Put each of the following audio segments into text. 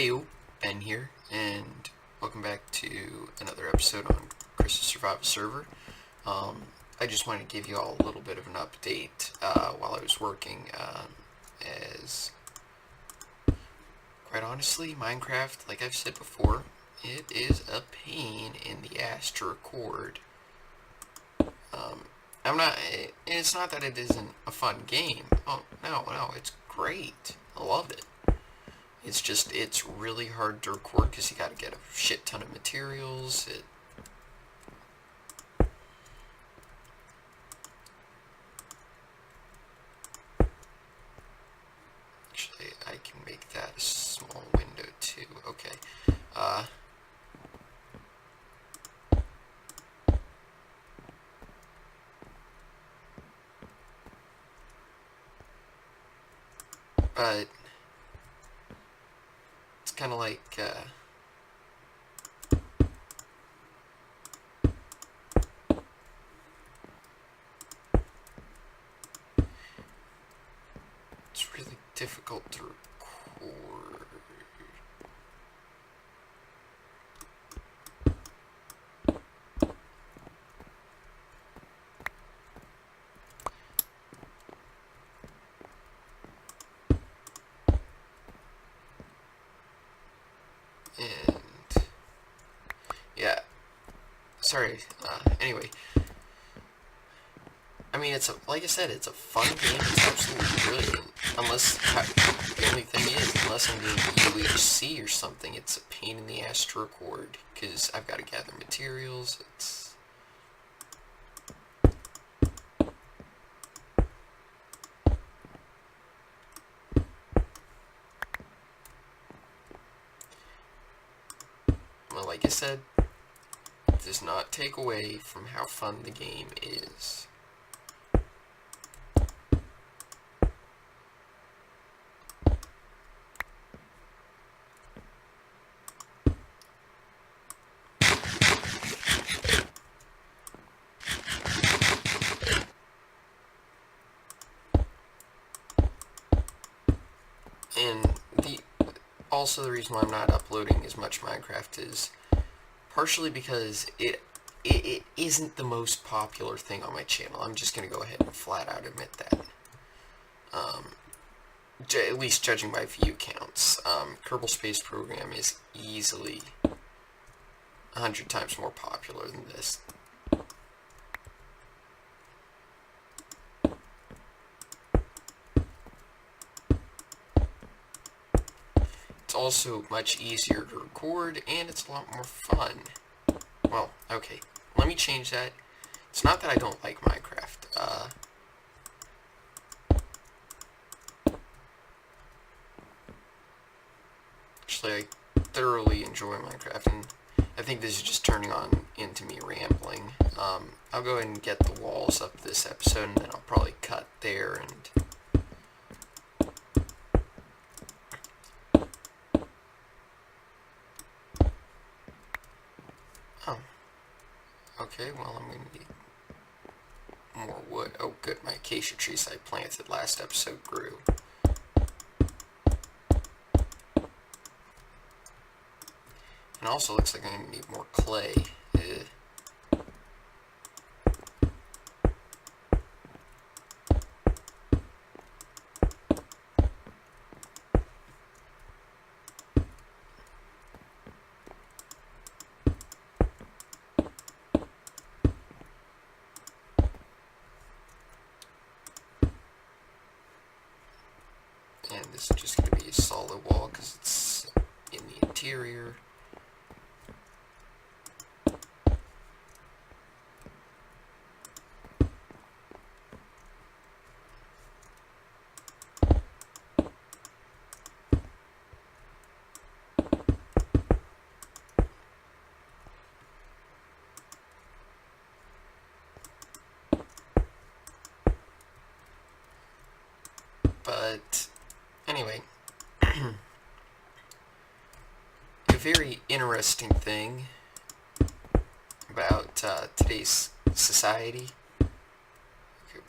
Heyo, Ben here, and welcome back to another episode on Chris's Survival Server. I just wanted to give you all a little bit of an update while I was working, as, quite honestly, Minecraft, like I've said before, it is a pain in the ass to record. It's not that it isn't a fun game. Oh, no, it's great. I love it. It's just, it's really hard to record because you gotta get a shit ton of materials. Actually, I can make that a small window too. Okay. But it's kind of like, it's really difficult to record. And yeah, sorry. Anyway, I mean, like I said, it's a fun game. It's absolutely brilliant. The only thing is, unless I'm doing UHC or something, it's a pain in the ass to record because I've got to gather materials. Well, like I said, it does not take away from how fun the game is. And also the reason why I'm not uploading as much Minecraft is partially because it isn't the most popular thing on my channel. I'm just gonna go ahead and flat out admit that. At least judging by view counts, Kerbal Space Program is easily 100 times more popular than this. It's also much easier to record, and it's a lot more fun. Well, okay, let me change that. It's not that I don't like Minecraft. Actually, I thoroughly enjoy Minecraft, and I think this is just turning on into me rambling. I'll go ahead and get the walls up this episode, and then I'll probably cut there and... Oh. Okay, well, I'm going to need more wood. Oh, good, my acacia trees I planted last episode grew. And also looks like I'm going to need more clay. And this is just going to be a solid wall because it's in the interior. But anyway, a very interesting thing about today's society. Okay,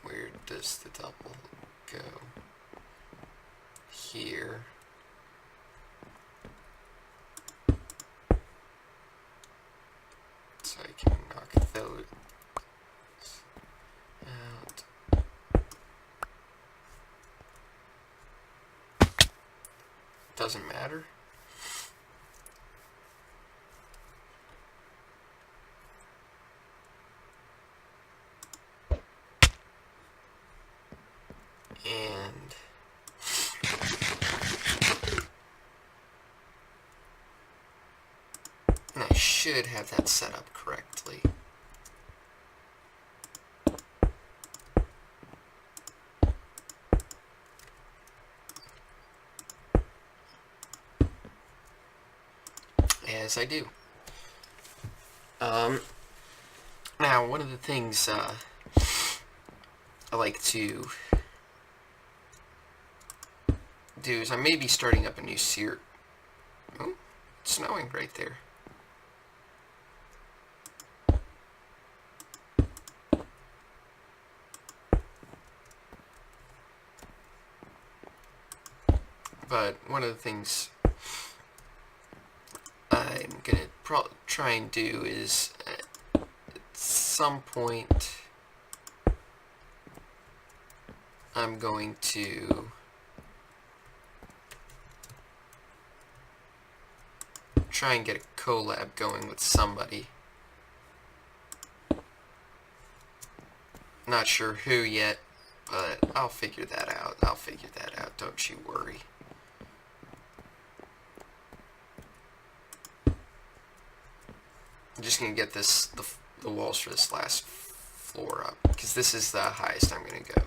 where does the double go? Here. doesn't matter. And I should have that set up correctly. As I do. Now, one of the things I like to do is I may be starting up a new series. Oh, it's snowing right there. But one of the things I'm going to try and do is at some point I'm going to try and get a collab going with somebody. Not sure who yet, but I'll figure that out. Don't you worry. I'm just going to get the walls for this last floor up, because this is the highest I'm going to go.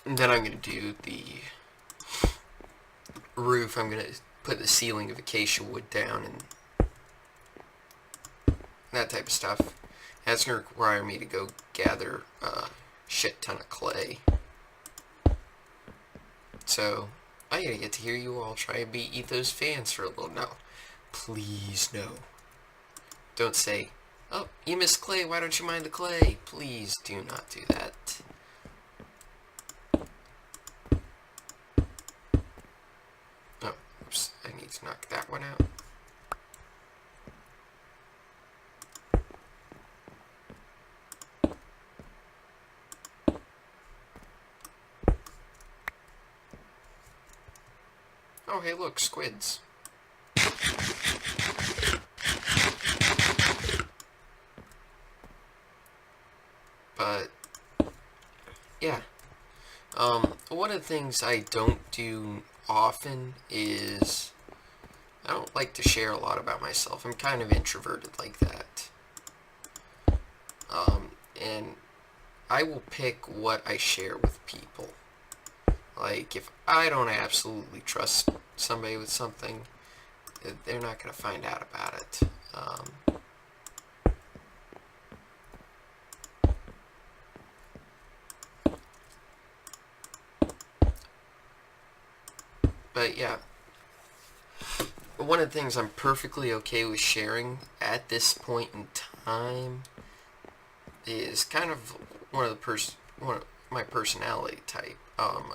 And then I'm going to do the roof. I'm going to put the ceiling of acacia wood down and that type of stuff. That's going to require me to go gather a shit ton of clay. So, I gotta get to hear you all try and beat Ethos fans for a little. No. Please, no. Don't say, oh, you missed clay, why don't you mind the clay? Please do not do that. Oh, oops, I need to knock that one out. Oh, hey, look, squids. But, yeah. One of the things I don't do often is I don't like to share a lot about myself. I'm kind of introverted like that. And I will pick what I share with people. Like, if I don't absolutely trust somebody with something, they're not going to find out about it. But yeah, one of the things I'm perfectly okay with sharing at this point in time is kind of one of my personality type.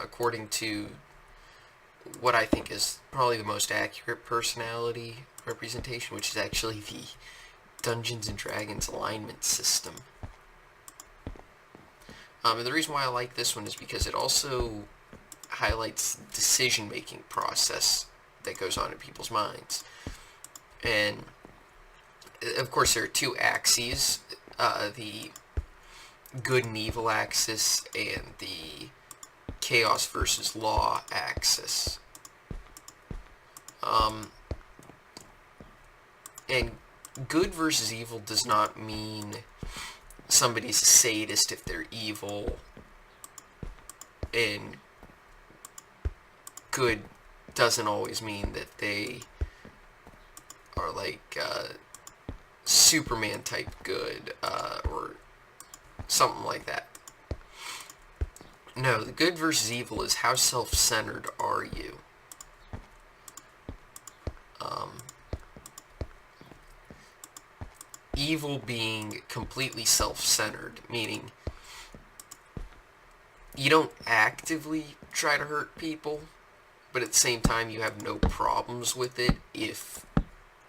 According to what I think is probably the most accurate personality representation, which is actually the Dungeons and Dragons alignment system. And the reason why I like this one is because it also highlights the decision-making process that goes on in people's minds. And, of course, there are two axes, the good and evil axis and the chaos versus law axis. And good versus evil does not mean somebody's a sadist if they're evil, and good doesn't always mean that they are like Superman type good, or something like that. No, the good versus evil is how self-centered are you? Evil being completely self-centered, meaning you don't actively try to hurt people, but at the same time you have no problems with it if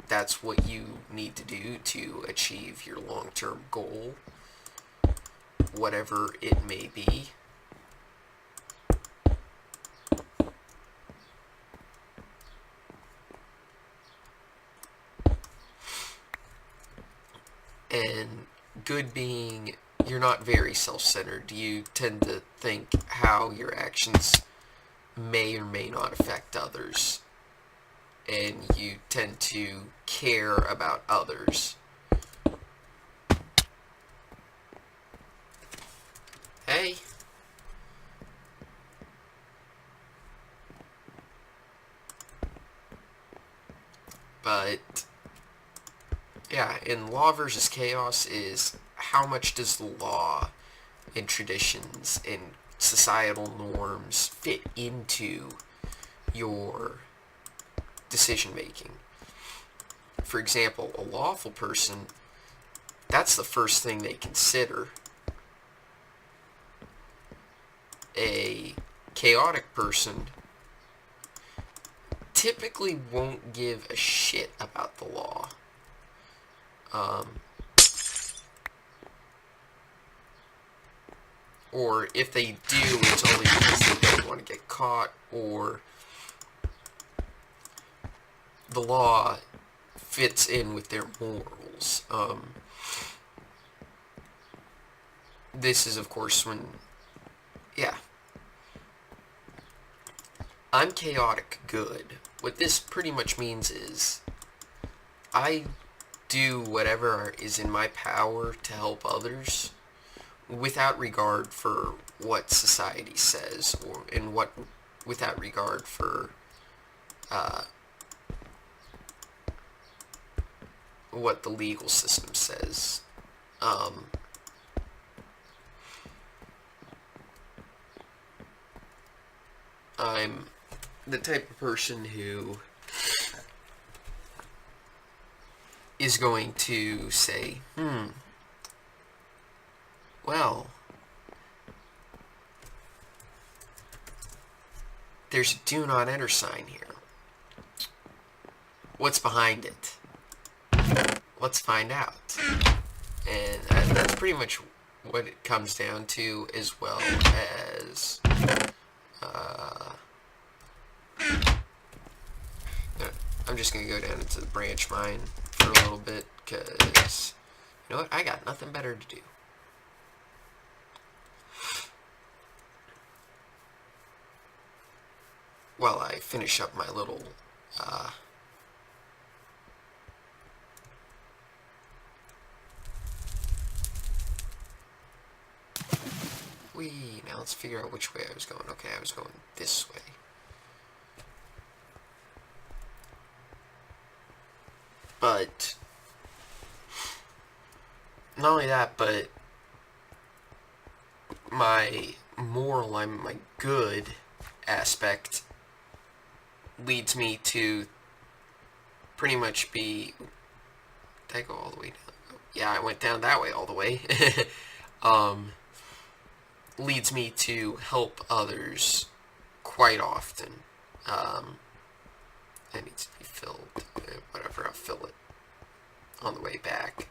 that's what you need to do to achieve your long-term goal, whatever it may be. And good being, you're not very self-centered. You tend to think how your actions may or may not affect others, and you tend to care about others. Hey. But yeah, in law versus chaos is how much does the law and traditions and societal norms fit into your decision making. For example, a lawful person, that's the first thing they consider. A chaotic person typically won't give a shit about the law. Or if they do, it's only because they don't want to get caught, or the law fits in with their morals. This is, of course, when, yeah. I'm chaotic good. What this pretty much means is I do whatever is in my power to help others without regard for what society says, or without regard for what the legal system says. I'm the type of person who is going to say, well, there's a do not enter sign here. What's behind it? Let's find out. And that's pretty much what it comes down to, as well as I'm just going to go down into the branch mine for a little bit, because, you know what, I got nothing better to do. While I finish up my little now let's figure out which way I was going. Okay, I was going this way. But not only that, but my moral, my good aspect leads me to pretty much be... Did I go all the way down? Yeah, I went down that way all the way. Leads me to help others quite often. It needs to be filled. Whatever, I'll fill it on the way back.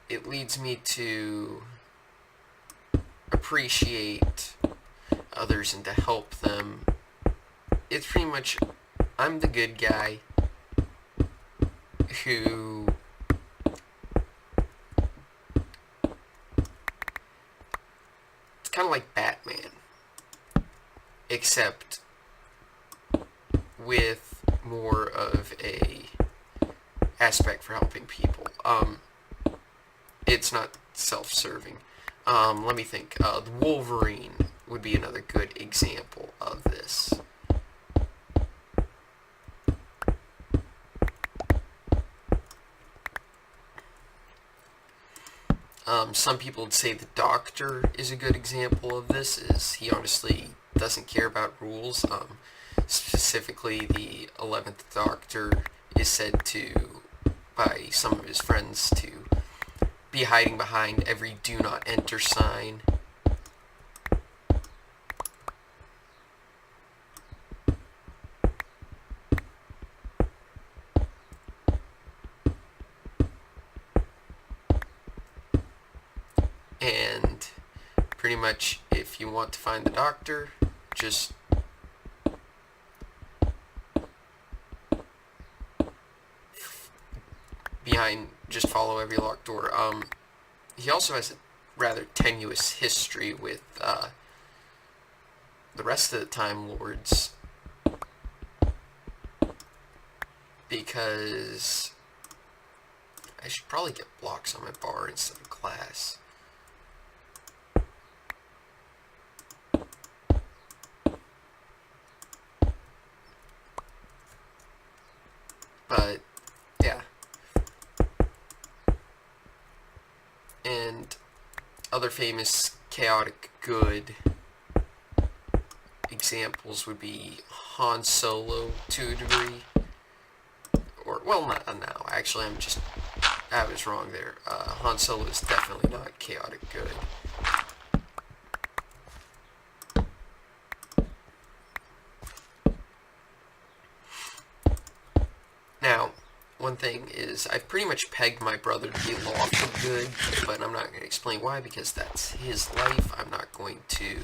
It leads me to appreciate others and to help them. It's pretty much, I'm the good guy who it's kind of like Batman, except with more of a aspect for helping people. It's not self-serving. Let me think. The Wolverine would be another good example of this. some people would say the Doctor is a good example of this, is he honestly doesn't care about rules. Specifically, the 11th Doctor is said to, by some of his friends, to be hiding behind every do not enter sign. And pretty much, if you want to find the Doctor, just just follow every locked door. He also has a rather tenuous history with the rest of the Time Lords, because I should probably get blocks on my bar instead of glass. But yeah, and other famous chaotic good examples would be Han Solo to a degree, or, well, not now, actually, I was wrong there. Han Solo is definitely not chaotic good. Now, one thing is, I've pretty much pegged my brother to be lawful good, but I'm not going to explain why, because that's his life. I'm not going to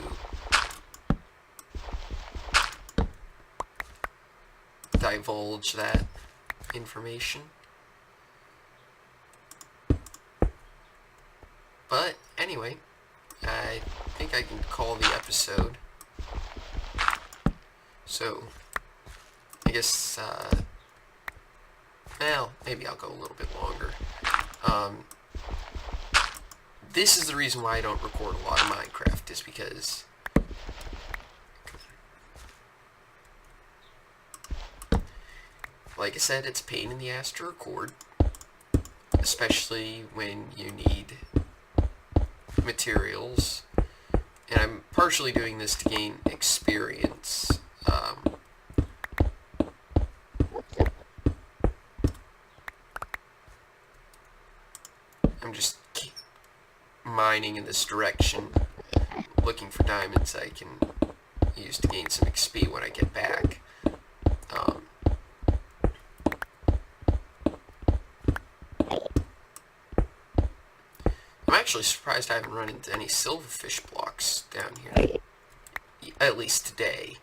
divulge that information. But anyway, I think I can call the episode. So, I guess, well, maybe I'll go a little bit longer. This is the reason why I don't record a lot of Minecraft, is because like I said, it's a pain in the ass to record, especially when you need materials, and I'm partially doing this to gain experience. I'm just mining in this direction, looking for diamonds I can use to gain some XP when I get back. I'm actually surprised I haven't run into any silverfish blocks down here, at least today.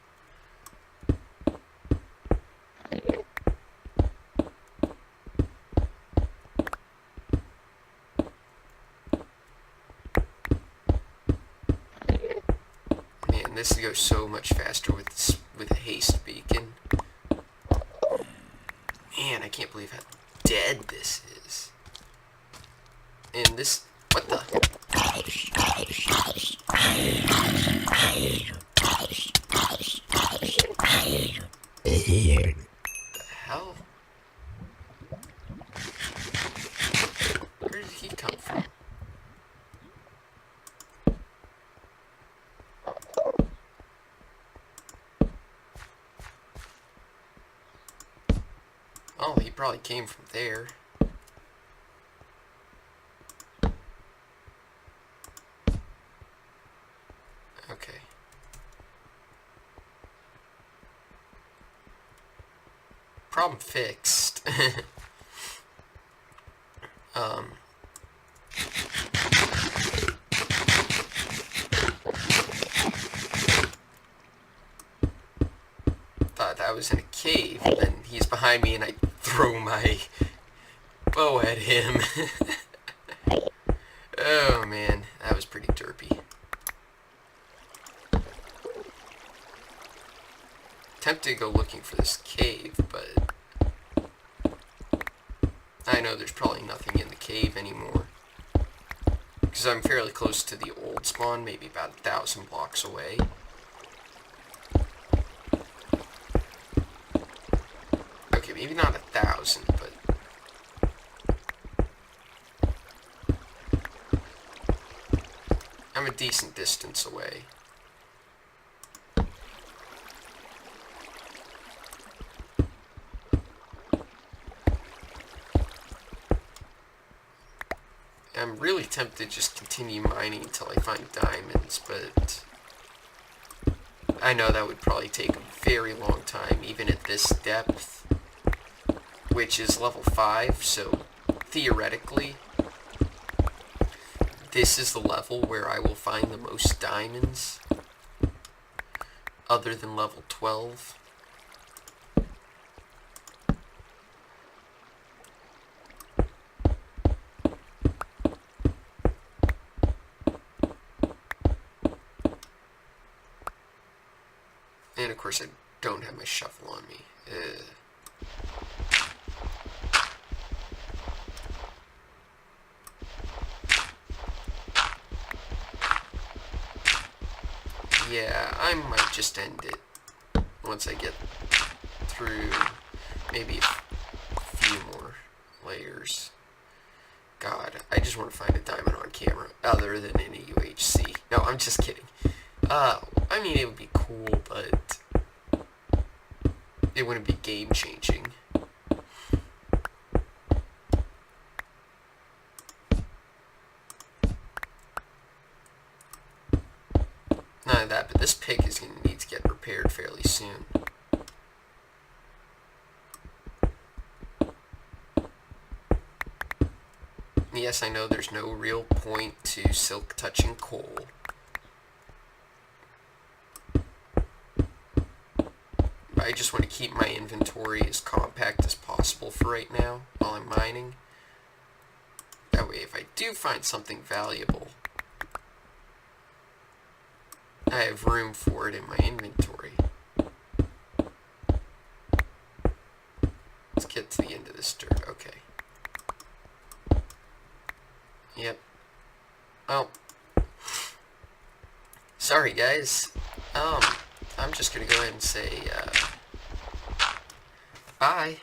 Man, this goes so much faster with a haste beacon. Man, I can't believe how dead this is. And this, what the? The hell? Where did he come from? Oh, he probably came from there. Okay. Problem fixed. Thought I was in a cave, and then he's behind me, and I throw my bow at him. Oh man, that was pretty derpy. Tempted to go looking for this cave, but I know there's probably nothing in the cave anymore, because I'm fairly close to the old spawn, maybe about 1,000 blocks away. Okay, maybe not 1,000, but decent distance away. I'm really tempted to just continue mining until I find diamonds, but I know that would probably take a very long time, even at this depth, which is level 5, so theoretically, this is the level where I will find the most diamonds, other than level 12. And of course I don't have my shovel on me. Yeah, I might just end it once I get through maybe a few more layers. God, I just want to find a diamond on camera other than in a UHC. No, I'm just kidding. I mean, it would be cool, but it wouldn't be game-changing. None of that, but this pick is going to need to get repaired fairly soon. Yes, I know there's no real point to silk touching coal. I just want to keep my inventory as compact as possible for right now while I'm mining. That way, if I do find something valuable, I have room for it in my inventory. Let's get to the end of this dirt. Okay. Yep. Well, sorry guys. I'm just gonna go ahead and say, bye.